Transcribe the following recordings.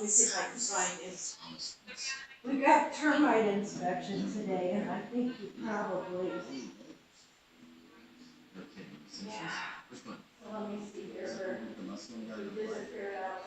me see if I can find it. We got termite inspection today, and I think you probably. Yeah. So let me see here. We disappeared out.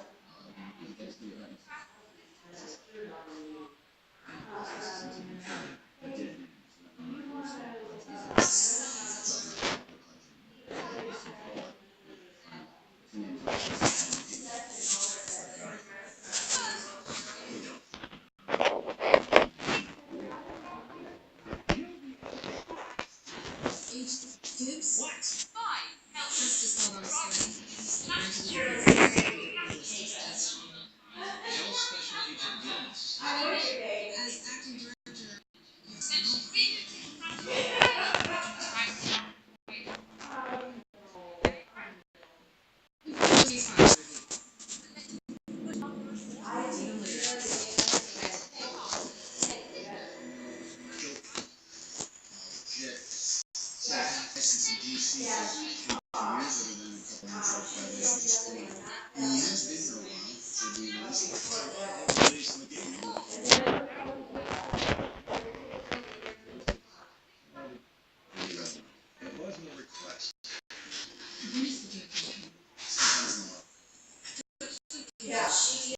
Yeah, she's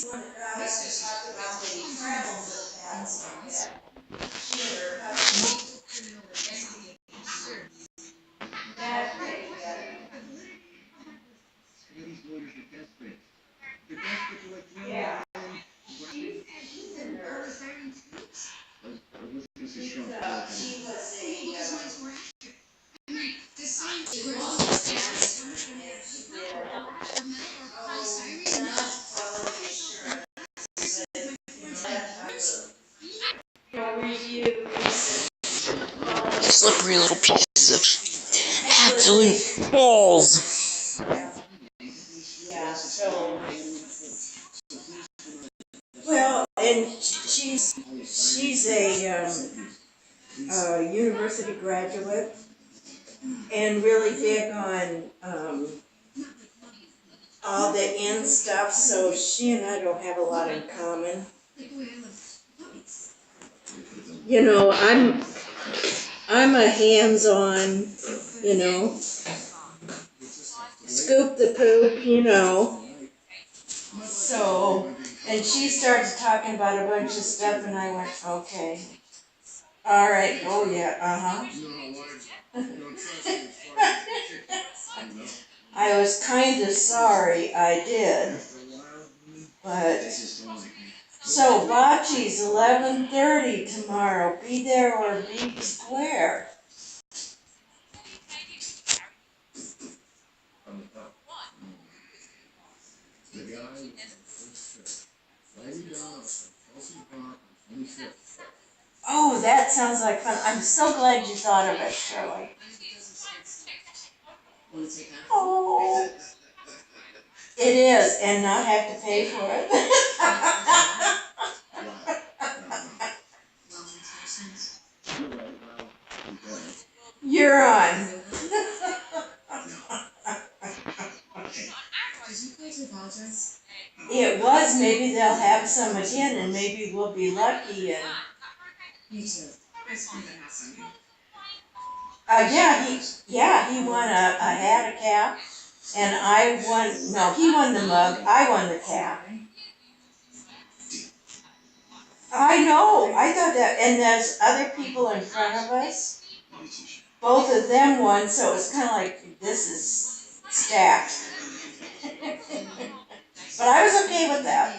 the one that talked about the travels of that. She and her husband. That's great, yeah. She's a nurse. She was a review. Slippery little pieces of absolute balls. Yeah, so. Well, and she's a university graduate and really big on all the in stuff, so she and I don't have a lot in common. You know, I'm a hands-on, you know, scoop the poop, you know. So, and she started talking about a bunch of stuff, and I went, okay. All right, oh yeah, I was kind of sorry I did, but, so Bocce's 11:30 tomorrow, be there or be square. Oh, that sounds like fun. I'm so glad you thought of it, Shirley. Oh, it is, and not have to pay for it. You're on. It was, maybe they'll have some again, and maybe we'll be lucky, and. Me too. He won a hat, a cap, and I won, no, he won the mug, I won the cap. I know, I thought that, and there's other people in front of us, both of them won, so it was kind of like, this is stacked. But I was okay with that.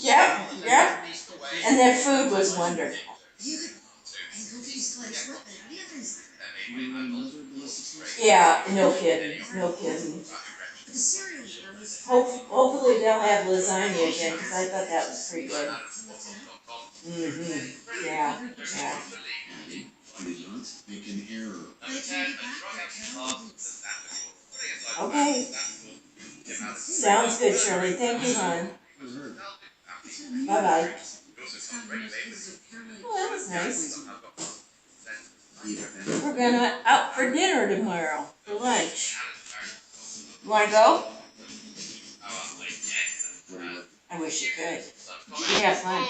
Yep, and their food was wonderful. Yeah, no kidding. Hopefully they'll have lasagna again, because I thought that was pretty good. Yeah. Okay. Sounds good, Shirley. Thank you, hon. Bye-bye. that was nice. We're gonna out for dinner tomorrow, for lunch. You wanna go? I wish you could. We'd have fun.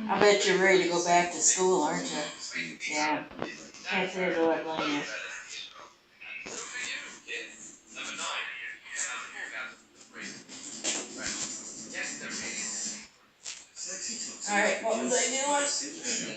I bet you're ready to go back to school, aren't you? Yeah. Can't say the Lord blame you. Alright, what was I doing?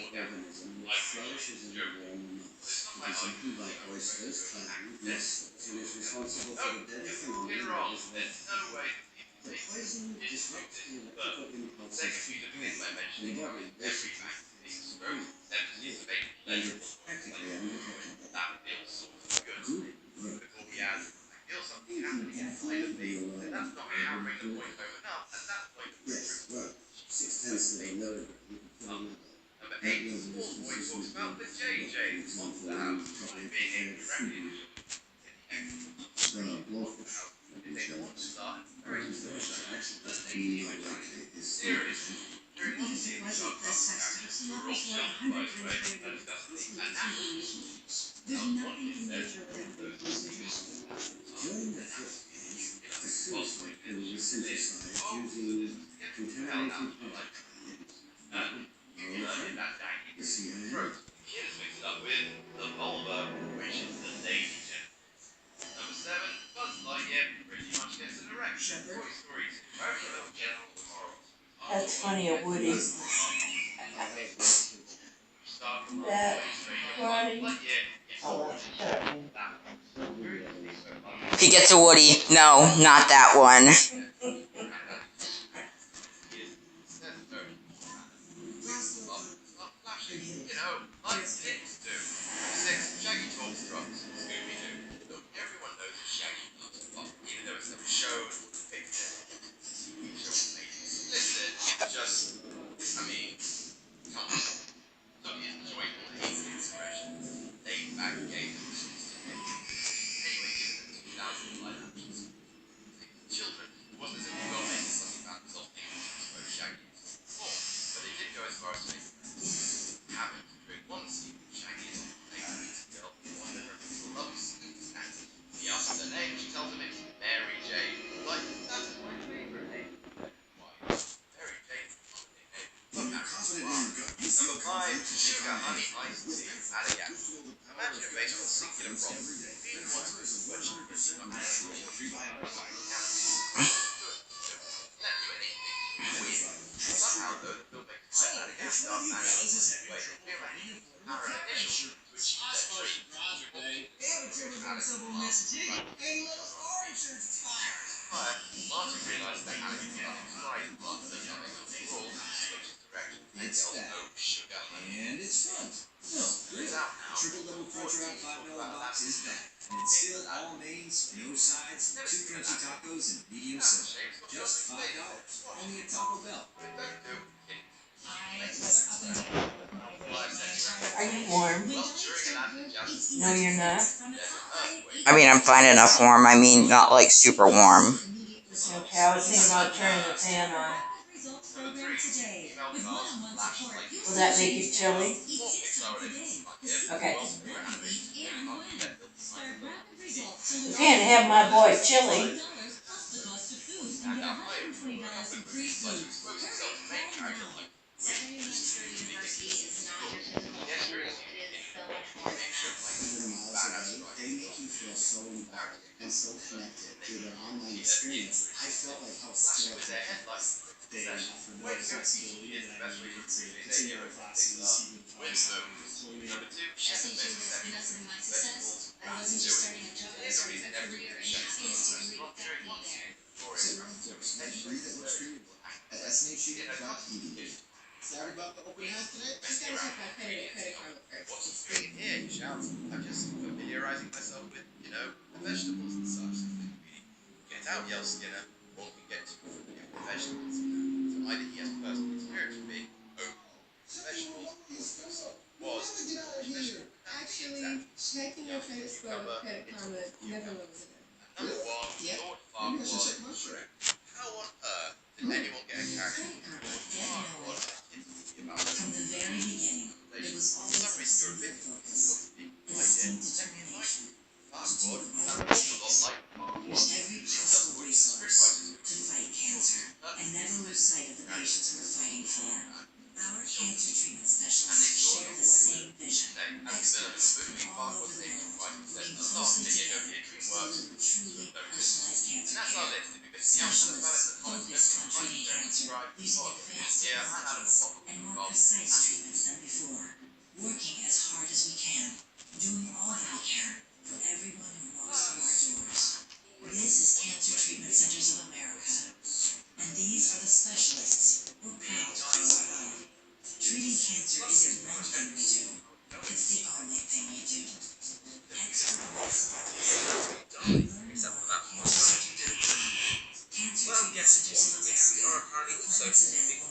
That's funny, a Woody. That funny. Oh, shut up. He gets a Woody. No, not that one. Are you warm? No, you're not. I mean, I'm fine enough warm. I mean, not like super warm. Okay, I was thinking about turning the fan on. Will that make you chilly? Okay. You can't have my boy chilly. was always a single focus, a distinct determination to do whatever it takes, use every possible resource to fight cancer, and never lose sight of the patients we're fighting for. Our cancer treatment specialists share the same vision. Experts from all over the world working closely together to deliver truly personalized cancer care. Specialists focused on treating cancer using advanced technologies and more precise treatments than before. Working as hard as we can, doing all that we can for everyone who walks through our doors. This is Cancer Treatment Centers of America, and these are the specialists we're proud to call our own. Treating cancer isn't one thing we do, it's the only thing we do. Expert medicine. Learn more about Cancer Treatment Centers of America. Appointments available.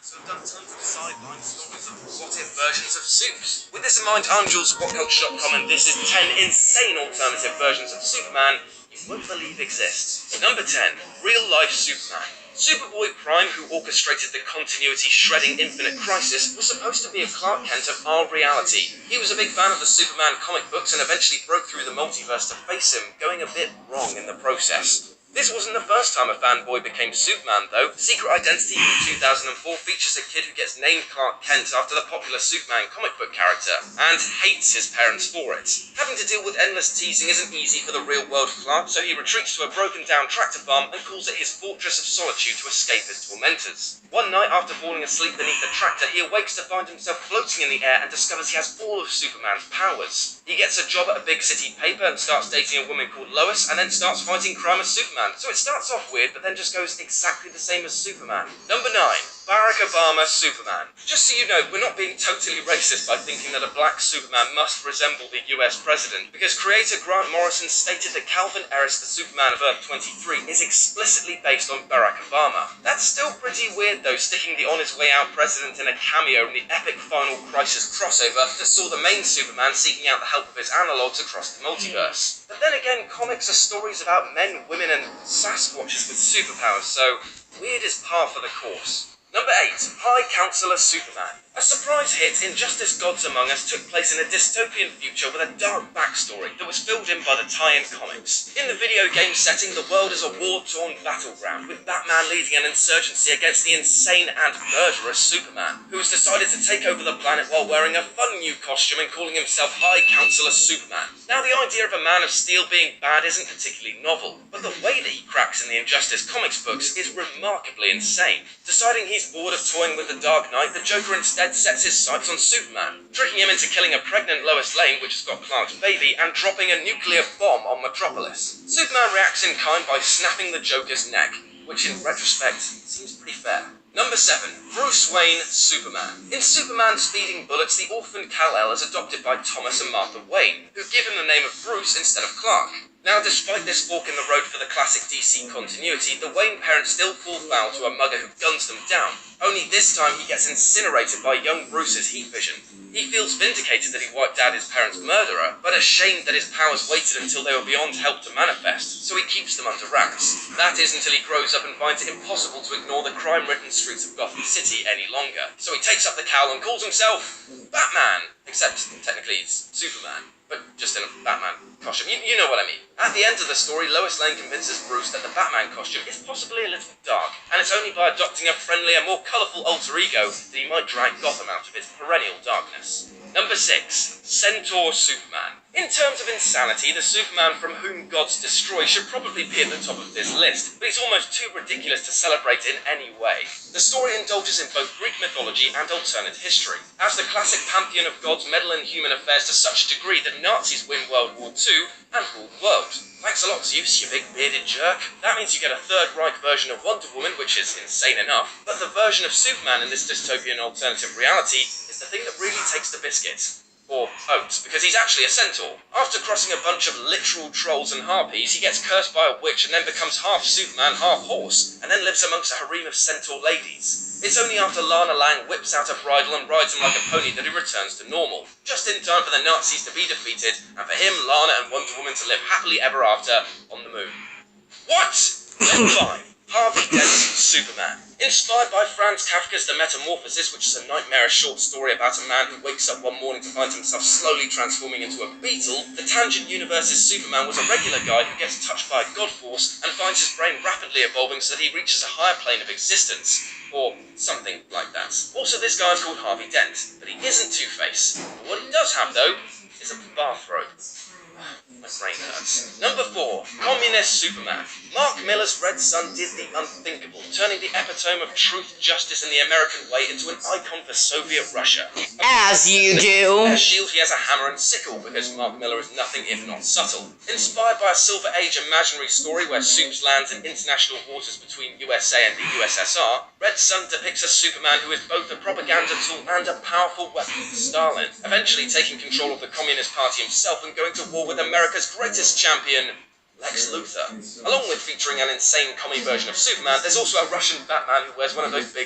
So I've done tons of sideline stories of what-if versions of Supes. With this in mind, I'm Jules from WhatCulture.com, and this is 10 insane alternative versions of Superman you won't believe exist. Number 10, Real-Life Superman. Superboy Prime, who orchestrated the continuity-shredding Infinite Crisis, was supposed to be a Clark Kent of our reality. He was a big fan of the Superman comic books and eventually broke through the multiverse to face him, going a bit wrong in the process. This wasn't the first time a fanboy became Superman, though. Secret Identity from 2004 features a kid who gets named Clark Kent after the popular Superman comic book character, and hates his parents for it. Having to deal with endless teasing isn't easy for the real-world Clark, so he retreats to a broken-down tractor farm and calls it his fortress of solitude to escape his tormentors. One night, after falling asleep beneath a tractor, he awakes to find himself floating in the air and discovers he has all of Superman's powers. He gets a job at a big city paper and starts dating a woman called Lois, and then starts fighting crime as Superman. So it starts off weird, but then just goes exactly the same as Superman. Number 9. Barack Obama Superman. Just so you know, we're not being totally racist by thinking that a black Superman must resemble the US president, because creator Grant Morrison stated that Calvin Harris, the Superman of Earth 23, is explicitly based on Barack Obama. That's still pretty weird though, sticking the on-his-way-out president in a cameo in the epic Final Crisis crossover that saw the main Superman seeking out the help of his analogues across the multiverse. But then again, comics are stories about men, women, and Sasquatches with superpowers, so weird is par for the course. Number 8. High Counselor Superman. A surprise hit, Injustice Gods Among Us took place in a dystopian future with a dark backstory that was filled in by the tie-in comics. In the video game setting, the world is a war-torn battleground, with Batman leading an insurgency against the insane and murderous Superman, who has decided to take over the planet while wearing a fun new costume and calling himself High Counselor Superman. Now, the idea of a Man of Steel being bad isn't particularly novel, but the way that he cracks in the Injustice comics books is remarkably insane. Deciding he's bored of toying with the Dark Knight, the Joker instead sets his sights on Superman, tricking him into killing a pregnant Lois Lane, which has got Clark's baby, and dropping a nuclear bomb on Metropolis. Superman reacts in kind by snapping the Joker's neck, which in retrospect seems pretty fair. Number 7. Bruce Wayne Superman. In Superman Speeding Bullets, the orphan Kal-El is adopted by Thomas and Martha Wayne, who give him the name of Bruce instead of Clark. Now, despite this fork in the road for the classic DC continuity, the Wayne parents still fall foul to a mugger who guns them down. Only this time he gets incinerated by young Bruce's heat vision. He feels vindicated that he wiped out his parents' murderer, but ashamed that his powers waited until they were beyond help to manifest, so he keeps them under wraps. That is until he grows up and finds it impossible to ignore the crime-ridden streets of Gotham City any longer. So he takes up the cowl and calls himself Batman, except technically he's Superman, but just in a Batman costume. You know what I mean. At the end of the story, Lois Lane convinces Bruce that the Batman costume is possibly a little dark, and it's only by adopting a friendlier, more colourful alter ego that he might drag Gotham out of its perennial darkness. Number 6. Centaur Superman. In terms of insanity, the Superman from whom gods destroy should probably be at the top of this list, but he's almost too ridiculous to celebrate in any way. The story indulges in both Greek mythology and alternate history, as the classic pantheon of gods meddle in human affairs to such a degree that Nazis win World War II and rule the world. Thanks a lot, Zeus, you big bearded jerk. That means you get a Third Reich version of Wonder Woman, which is insane enough, but the version of Superman in this dystopian alternative reality is the thing that really takes the biscuit. Or oats, because he's actually a centaur. After crossing a bunch of literal trolls and harpies, he gets cursed by a witch and then becomes half Superman, half horse, and then lives amongst a harem of centaur ladies. It's only after Lana Lang whips out a bridle and rides him like a pony that he returns to normal, just in time for the Nazis to be defeated, and for him, Lana, and Wonder Woman to live happily ever after on the moon. What? Number 5. Harvey Dent's Superman. Inspired by Franz Kafka's The Metamorphosis, which is a nightmarish short story about a man who wakes up one morning to find himself slowly transforming into a beetle, the Tangent Universe's Superman was a regular guy who gets touched by a god force and finds his brain rapidly evolving so that he reaches a higher plane of existence. Or something like that. Also, this guy is called Harvey Dent, but he isn't Two-Face. What he does have, though, is a bathrobe. My brain hurts. Number 4. Communist Superman. Mark Millar's Red Sun did the unthinkable, turning the epitome of truth, justice, and the American way into an icon for Soviet Russia. As you do. As shield, he has a hammer and sickle, because Mark Millar is nothing if not subtle. Inspired by a Silver Age imaginary story where Supes lands in international waters between USA and the USSR, Red Sun depicts a Superman who is both a propaganda tool and a powerful weapon for Stalin, eventually taking control of the Communist Party himself and going to war with America's greatest champion, Lex Luthor. Along with featuring an insane commie version of Superman, there's also a Russian Batman who wears one of those big